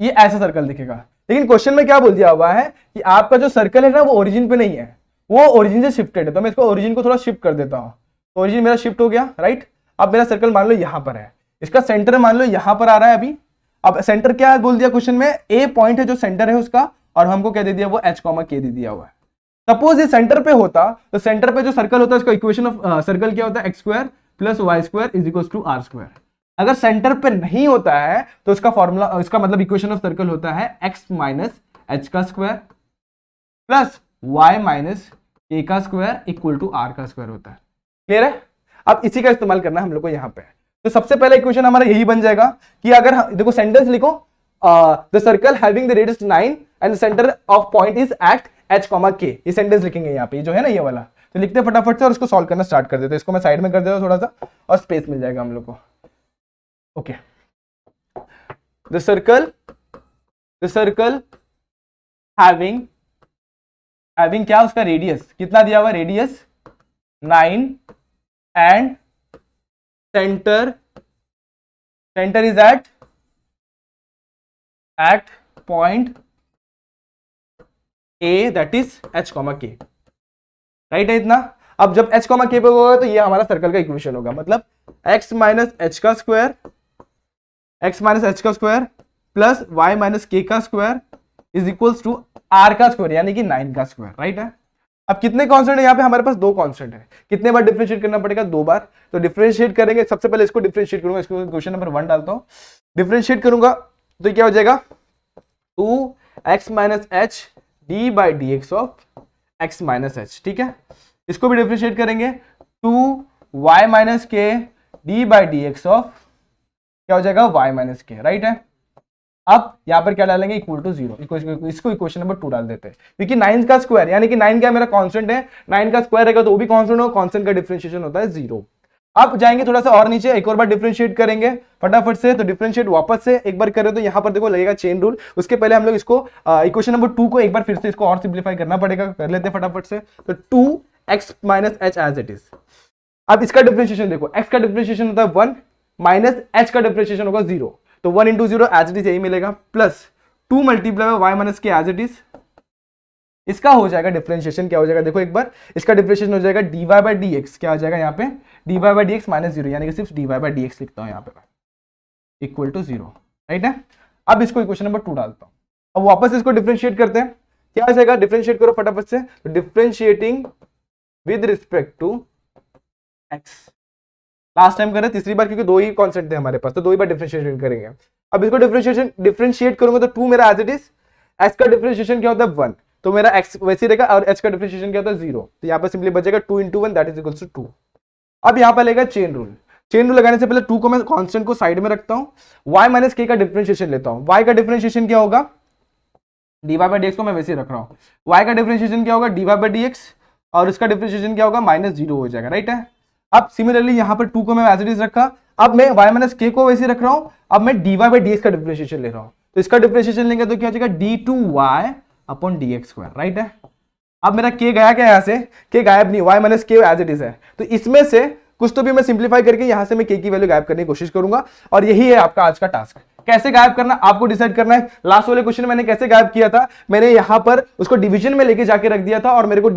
ये ऐसा सर्कल दिखेगा। लेकिन क्वेश्चन में क्या बोल दिया हुआ है कि आपका जो सर्कल है ना वो ओरिजिन पे नहीं है, वो ओरिजिन से शिफ्टेड है, तो मैं इसको ओरिजिन को थोड़ा शिफ्ट कर देता हूं, तो ओरिजिन मेरा शिफ्ट हो गया, राइट। अब मेरा सर्कल मान लो यहां पर है, इसका सेंटर मान लो यहां पर आ रहा है अभी। अब सेंटर क्या है बोल दिया क्वेश्चन में, ए पॉइंट है जो सेंटर है उसका, और हमको क्या दे दिया, वो h कॉमा k दे दिया हुआ है। सपोज ये सेंटर पे होता तो सेंटर पे जो सर्कल होता है उसका इक्वेशन ऑफ सर्कल क्या होता है, x square plus y square is equal to r square. अगर सेंटर पे नहीं होता है तो इसका फॉर्मूला, इसका मतलब इक्वेशन ऑफ सर्कल होता है x माइनस एच का square plus y minus k का स्क्वायर इक्वल टू r का स्क्वायर होता है। क्लियर है, अब इसी का इस्तेमाल करना है हम लोग को यहाँ पे। तो सबसे पहला इक्वेशन हमारा यही बन जाएगा कि अगर देखो सेंटेंस लिखो, the circle having the radius 9 and the centre of point is at h comma k, ये सेंटेंस लिखेंगे यहाँ पे, जो है ना ये वाला, तो लिखते हैं फटाफट से और इसको सॉल्व करना स्टार्ट कर देते हैं। इसको मैं साइड में कर देता हूँ थोड़ा सा और स्पेस मिल जाएगा हम लोग को। Okay, the circle having having क्या उसका रेडियस कितना दिया हुआ, radius 9 and centre is at point a that is h, k, right है इतना। अब जब h, k पे होगा तो ये हमारा सर्कल का इक्वेशन होगा, मतलब x माइनस h का square plus y minus k का square is equals to r का स्क्वायर यानी कि 9 का स्क्वायर, राइट है। अब कितने कांस्टेंट है यहाँ पे, हमारे पास 2 कांस्टेंट है, कितने बार डिफरेंशिएट करना पड़ेगा, 2 बार। तो डिफरेंशिएट करेंगे, सबसे पहले इसको डिफरेंशिएट करूंगा, इसको क्वेश्चन नंबर 1 डालता हूं, डिफरेंशिएट करूंगा तो क्या हो जाएगा 2x minus H D by d x of x minus H, ठीक है। इसको भी डिफरेंशिएट करेंगे 2y माइनस के D by d x of क्या हो जाएगा y माइनस के, राइट है। अब यहां पर क्या डालेंगे, इक्वल टू 0, इसको इक्वेशन नंबर 2 डाल देते हैं, क्योंकि 9 का स्क्वायर यानी कि 9 क्या मेरा कांस्टेंट है, 9 का स्क्वायर रहेगा तो वो भी कांस्टेंट होगा, कांस्टेंट का डिफरेंशिएशन होता है 0। अब जाएंगे थोड़ा सा और नीचे, एक और बार डिफरेंशिएट करेंगे फटाफट से। तो डिफरेंशिएट वापस से एक बार करें तो यहां पर देखो लगेगा चेन रूल। उसके पहले हम लोग इसको इक्वेशन नंबर 2 को एक बार फिर से इसको और सिंप्लीफाई करना पड़ेगा, कर लेते हैं फटाफट से। तो 2x minus h as it is. अब इसका डिफरेंशिएशन देखो, x का डिफरेंशिएशन होता है 1 माइनस h का डिफरेंशिएशन होगा 0, तो 1 इंटू 0 एज इट इज यही मिलेगा, plus 2 multiply by y minus के एज इट इज। इसका हो जाएगा डिफरेंशिएशन, क्या हो जाएगा देखो एक बार, इसका डिफरेंशिएशन हो जाएगा dy बाय dx, क्या हो जाएगा यहाँ पे dy बाय dx माइनस 0, यानी कि सिर्फ dy बाय dx लिखता हूँ यहाँ पे, इक्वल टू 0, राइट है। अब इसको इक्वेशन नंबर 2 डालता हूँ, अब वापस इसको डिफरेंशिएट करते हैं, क्या हो जाएगा, डिफरेंशिएट करो फटाफट से। तो differentiating with respect to x, last time करें तीसरी बार क्योंकि 2 ही कॉन्सेप्ट थे हमारे पास, तो 2 ही बार डिफरेंशिएशन करेंगे। अब इसको डिफरेंशिएट करूंगा तो 2 मेरा एज इट इज, x का डिफरेंशिएशन क्या होता है 1, तो मेरा x वैसे रहेगा, और h का डिफरेंशिएशन क्या होता है 0, तो यहाँ पर सिंपली बचेगा 2 into 1 that is equals to 2। अब यहाँ पर लगेगा चेन रूल। चेन रूल लगाने से पहले 2 को मैं कांस्टेंट को साइड में रखता हूँ, y माइनस k का डिफरेंशिएशन लेता हूँ। y का डिफरेंशिएशन क्या होगा, dy बाई dx को मैं वैसे ही रख रहा हूँ, y का डिफरेंशिएशन क्या होगा dy बाई dx, और इसका डिफरेंशिएशन क्या होगा माइनस 0 हो जाएगा, राइट है। अब सिमिलरली यहाँ पर 2 को मैं एज इट इज रखा, अब मैं y माइनस k को वैसे रख रहा हूँ, अब मैं dy बाई dx का डिफरेंशिएशन ले रहा हूँ, तो इसका डिफरेंशिएशन लेंगे तो क्या हो जाएगा d2y upon dx square, right है। अब मेरा k गया क्या, यहाँ से k गायब नहीं, y minus k as it is है, तो इसमें से कुछ तो भी मैं सिंप्लीफाई करके यहाँ से मैं k की वैल्यू गायब करने की कोशिश करूंगा, और यही है आपका आज का टास्क। कैसे गायब करना आपको डिसाइड करना है। लास्ट वाले क्वेश्चन मैंने कैसे गायब किया था, मैंने यहाँ पर उसको डिवीजन में लेके जाके रख दिया था, और मेरे को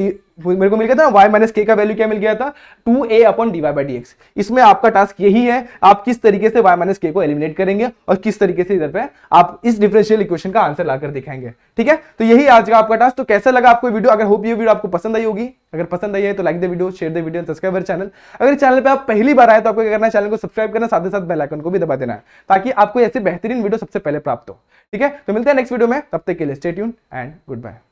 मिल गया था y माइनस k का वैल्यू क्या मिल गया था 2a upon dy by dx। इसमें आपका टास्क यही है, आप किस तरीके से y माइनस k को एलिमिनेट करेंगे और किस तरीके से इधर पे आप इस डिफरेंशियल इक्वेशन का आंसर लाकर दिखाएंगे, ठीक है। तो यही आज का आपका टास्क। तो कैसा लगा आपको वीडियो, अगर होप ये वीडियो आपको पसंद आई होगी, अगर पसंद आई है तो like the video, share the video, subscribe our channel. अगर चैनल पे आप पहली बार आए तो आपको क्या करना है, चैनल को सब्सक्राइब करना, साथ ही साथ बेल आइकन को भी दबा देना है, ताकि आपको ऐसे बेहतरीन वीडियो सबसे पहले प्राप्त हो, ठीक है। तो मिलते हैं नेक्स्ट वीडियो में, तब तक के लिए stay tuned and good bye.